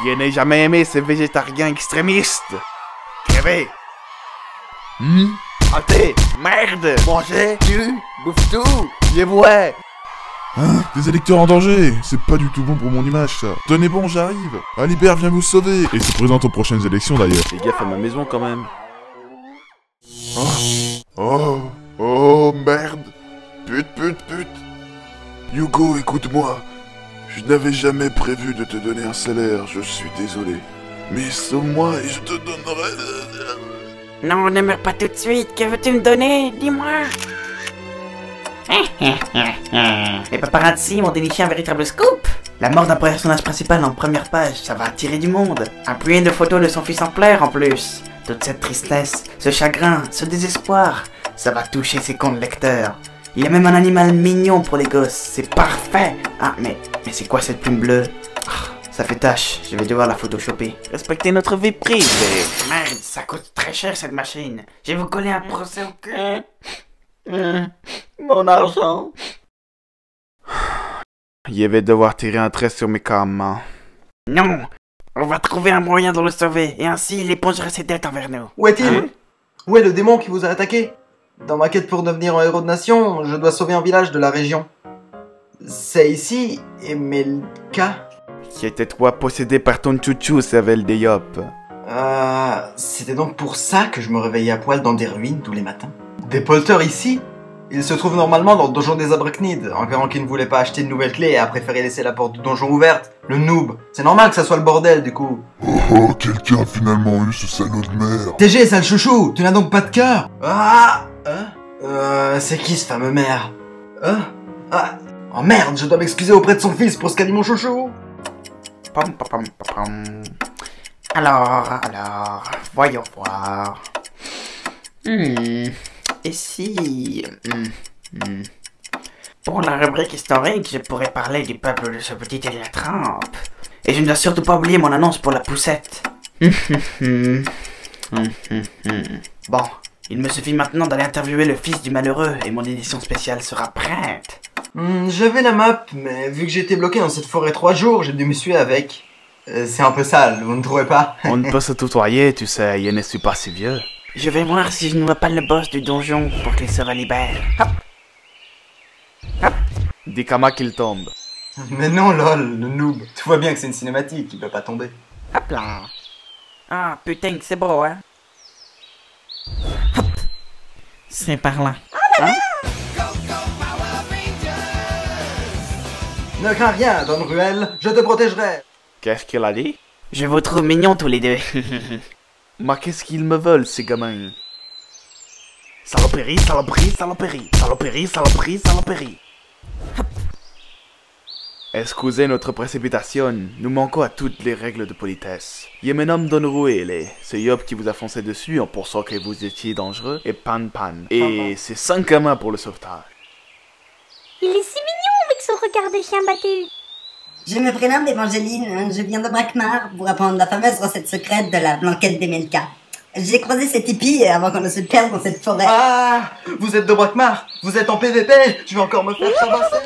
Je n'ai jamais aimé ces végétariens extrémistes. Crevez. Arrêtez. Merde. Mangez, tu, bouffe tout. Je vois. Hein? Des électeurs en danger! C'est pas du tout bon pour mon image, ça. Tenez bon, j'arrive! Alibert vient vous sauver! Et se présente aux prochaines élections, d'ailleurs. Fais gaffe à ma maison, quand même. Oh, merde! Pute! Hugo, écoute-moi. Je n'avais jamais prévu de te donner un salaire, je suis désolé. Mais sauve-moi et je te donnerai... Non, ne meurs pas tout de suite, que veux-tu me donner? Dis-moi. Les paparazzi m'ont déniché un véritable scoop. La mort d'un personnage principal en première page, ça va attirer du monde. Appuyé de photos de son fils en pleurs en plus. Toute cette tristesse, ce chagrin, ce désespoir, ça va toucher ses comptes lecteurs. Il y a même un animal mignon pour les gosses, c'est parfait. Ah, mais c'est quoi cette plume bleue? Ça fait tâche, je vais devoir la photoshopper. Respectez notre vie privée. Merde, ça coûte très cher cette machine. Je vais vous coller un procès au cul. Mon argent. Je vais devoir tirer un trait sur mes camps. Non, on va trouver un moyen de le sauver, et ainsi il épongera ses dettes envers nous. Où est-il? Où est le démon qui vous a attaqué? Dans ma quête pour devenir un héros de nation, je dois sauver un village de la région. C'est ici, Emelka? C'était toi possédé par ton chouchou, Savel Deyop. C'était donc pour ça que je me réveillais à poil dans des ruines tous les matins. Des polteurs ici? Ils se trouvent normalement dans le donjon des Abrachnides, encore qui ne voulait pas acheter de nouvelles clés et a préféré laisser la porte du donjon ouverte. Le noob. C'est normal que ça soit le bordel du coup. Oh, quelqu'un a finalement eu ce salaud de merde. TG, sale chouchou, tu n'as donc pas de cœur? C'est qui ce fameux maire? Oh merde, je dois m'excuser auprès de son fils pour ce qu'a dit mon chouchou. Alors, voyons voir. Et si... Pour la rubrique historique, je pourrais parler du peuple de ce petit Eliatrampe. Et je ne dois surtout pas oublier mon annonce pour la poussette. Bon, il me suffit maintenant d'aller interviewer le fils du malheureux et mon édition spéciale sera prête. J'avais la map, mais vu que j'étais bloqué dans cette forêt 3 jours, j'ai dû me suer avec. C'est un peu sale, vous ne trouvez pas? On ne peut se tutoyer, tu sais, je ne suis pas si vieux. Je vais voir si je ne vois pas le boss du donjon pour qu'il se libère. Hop. Dis Kama qu'il tombe. Mais non, lol, le noob. Tu vois bien que c'est une cinématique, il peut pas tomber. Hop là. Ah, putain que c'est beau, hein. Hop. C'est par là. Hein? Ne crains rien, Don Ruel, je te protégerai. Qu'est-ce qu'il a dit? Je vous trouve mignons tous les deux. Mais qu'est-ce qu'ils me veulent, ces gamins? Saloperie. Excusez notre précipitation, nous manquons à toutes les règles de politesse. Je me nomme Don Ruel, c'est Yop qui vous a foncé dessus en pensant que vous étiez dangereux, et Pan. Et c'est 5 mains pour le sauvetage. Il est si mignon avec son regard de chien battu. Je me prénomme Evangeline, je viens de Brakmar pour apprendre la fameuse recette secrète de la blanquette d'Emelka. J'ai croisé cette hippie avant qu'on ne se perde dans cette forêt. Ah, vous êtes de Brakmar, vous êtes en PVP, tu vas encore me faire tabasser.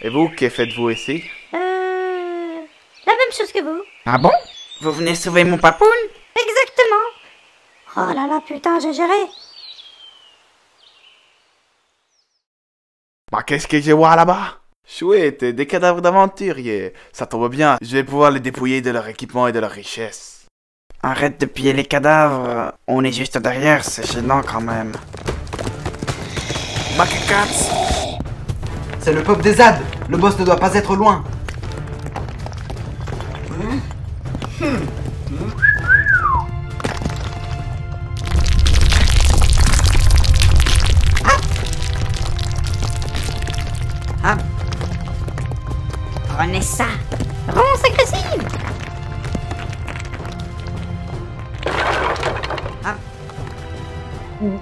Et vous, que faites-vous ici? La même chose que vous. Ah bon? Vous venez sauver mon papoun? Exactement. Oh là là, putain, j'ai géré. Mais qu'est-ce que je vois là-bas? Chouette, des cadavres d'aventuriers. Ça tombe bien, je vais pouvoir les dépouiller de leur équipement et de leur richesse. Arrête de piller les cadavres. On est juste derrière, c'est gênant quand même. Bakakats! C'est le peuple des ZAD, le boss ne doit pas être loin. Ah. Prenez ça. Ronce agressive.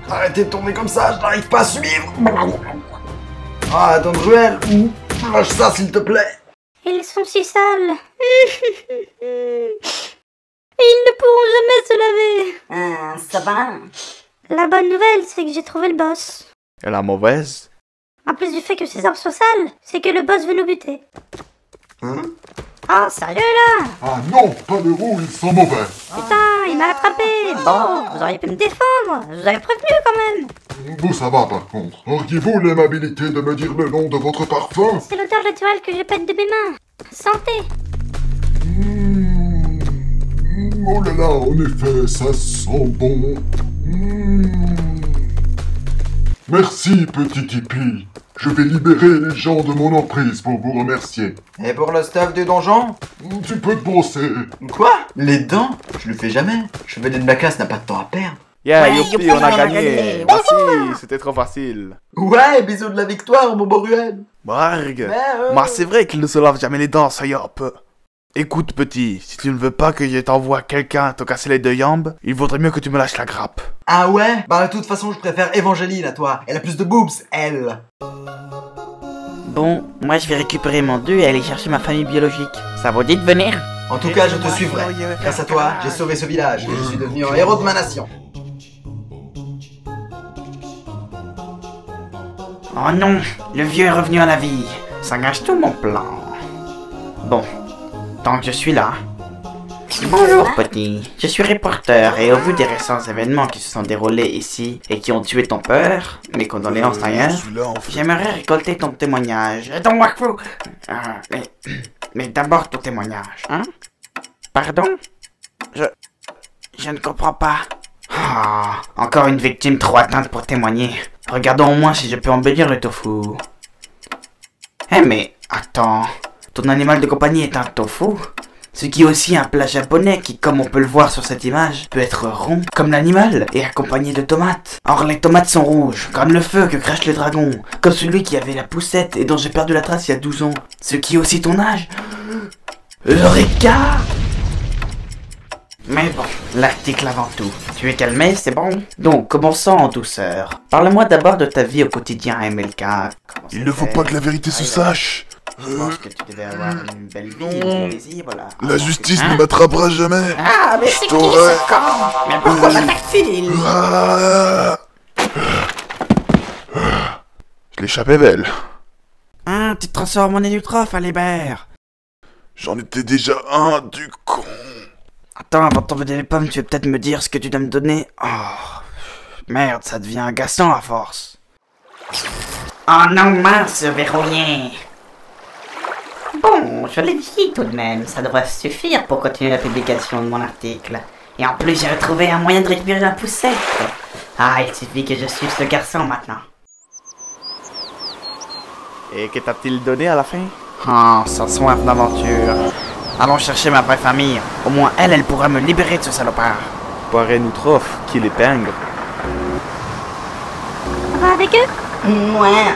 Arrêtez de tourner comme ça, je n'arrive pas à suivre. Ah, Don Ruel, lâche ça s'il te plaît. Ils sont si sales. Et ils ne pourront jamais se laver. Ça va. La bonne nouvelle, c'est que j'ai trouvé le boss. Et la mauvaise? En plus du fait que ces arbres soient sales, c'est que le boss veut nous buter. Oh, sérieux là? Ah non, pas de roues, ils sont mauvais. Putain, il m'a attrapé. Bon, vous auriez pu me défendre. Je vous avais prévenu quand même. Vous, ça va par contre. Auriez-vous l'aimabilité de me dire le nom de votre parfum? C'est l'odeur naturelle que je pète de mes mains. Santé. Oh là là, en effet, ça sent bon. Merci, petit hippie. Je vais libérer les gens de mon emprise pour vous remercier. Et pour le stuff du donjon? Tu peux te brosser. Quoi? Les dents? Je le fais jamais. Chevalier de la classe n'a pas de temps à perdre. Yeah, Ouais, youpi, youpi, on a gagné. Merci, c'était trop facile. Ouais, bisous de la victoire, mon Boruel. Barg. Mais Mais c'est vrai qu'il ne se lave jamais les dents, ce yop. Écoute, petit, si tu ne veux pas que je t'envoie quelqu'un te casser les deux jambes, il vaudrait mieux que tu me lâches la grappe. Ah ouais? Bah de toute façon, je préfère Évangéline à toi. Elle a plus de boobs, elle. Bon, moi je vais récupérer mon dû et aller chercher ma famille biologique. Ça vous dit de venir? En tout cas, je te suivrai. Grâce à toi, j'ai sauvé ce village et je suis devenu un héros de ma nation. Oh non, le vieux est revenu à la vie. Ça gâche tout mon plan. Bon, tant que je suis là. Bonjour petit, je suis reporter et au vu des récents événements qui se sont déroulés ici et qui ont tué ton père, mes condoléances d'ailleurs, j'aimerais récolter ton témoignage. Don't walk through. Mais d'abord ton témoignage, hein? Pardon? Je ne comprends pas. Ah, encore une victime trop atteinte pour témoigner. Regardons au moins si je peux embellir le tofu. Eh mais, attends, ton animal de compagnie est un tofu? Ce qui est aussi un plat japonais qui, comme on peut le voir sur cette image, peut être rond comme l'animal et accompagné de tomates. Or les tomates sont rouges, comme le feu que crache le dragon, comme celui qui avait la poussette et dont j'ai perdu la trace il y a 12 ans. Ce qui est aussi ton âge. Eureka! Mais bon, l'article avant tout. Tu es calmé, c'est bon? Donc, commençons en douceur. Parle-moi d'abord de ta vie au quotidien à MLK. Comment Il ne faut c'était? pas que la vérité se sache. Je pense que tu devais avoir une belle vie et du plaisir, voilà. La justice ne m'attrapera jamais. Ah, mais c'est qui t'aurais- ce con? Mais pourquoi m'attaque-t-il? Ah. Je l'échappais belle. Hein, tu te transformes en élutrophe, Alébert. J'en étais déjà un, du con. Attends, avant de t'envoyer les pommes, tu veux peut-être me dire ce que tu dois me donner? Oh, merde, ça devient agaçant à force. Oh non, mince, verrouillé. Bon, je l'ai dit tout de même. Ça devrait suffire pour continuer la publication de mon article. Et en plus, j'ai retrouvé un moyen de récupérer la poussette. Ah, il suffit que je suive ce garçon maintenant. Et que t'a-t-il donné à la fin? Oh, sans soif d'aventure. Allons chercher ma vraie famille. Au moins, elle pourra me libérer de ce salopard. Poiré Noutroff, qui l'épingle. On va avec eux? Ouais.